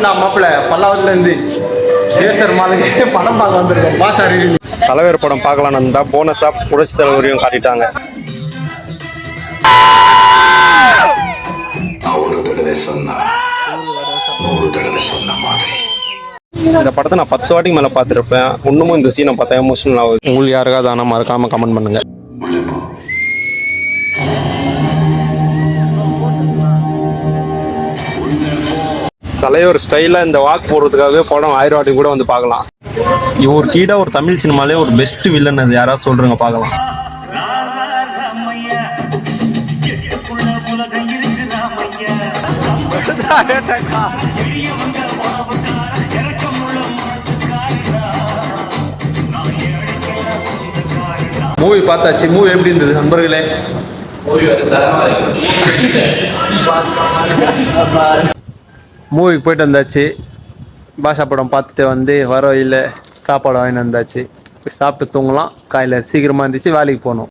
நான் மாப்பிள்ள பல்லாவதுலேருந்து தேசர் மாலுக்கு படம் பார்க்க வந்திருக்கேன். பாஸ் அறிவி தலைவர் படம் பார்க்கலான்னு இருந்தா போனஸாக புரட்சி தலைவரையும் காட்டிட்டாங்க. இந்த படத்தை நான் 10 வாட்டிக்கு மேலே பார்த்துருப்பேன். இன்னமும் இந்த சீனை பார்த்தா எமோஷனல் ஆகுது. உங்களுக்கு யாருக்காவது ஆனால் மறக்காமல் கமெண்ட் பண்ணுங்க. தலைவர் ஸ்டைலாக இந்த வாக் போடுறதுக்காகவே படம் 1000 வாட்டி கூட வந்து பார்க்கலாம். இவர் கீழே ஒரு தமிழ் சினிமாலே ஒரு பெஸ்ட் வில்லன் அது யாராவது சொல்கிறேங்க பார்க்கலாம். மூவி பார்த்தாச்சு. மூவி எப்படி இருந்தது நண்பர்களே? மூவிக்கு போயிட்டு வந்தாச்சு. பாஷா படம் பார்த்துட்டு வந்து வர வழியில் சாப்பாடு வாங்கிட்டு வந்தாச்சு. போய் சாப்பிட்டு தூங்கலாம். காலையில் சீக்கிரமாக இருந்துச்சு, வேலைக்கு போகணும்.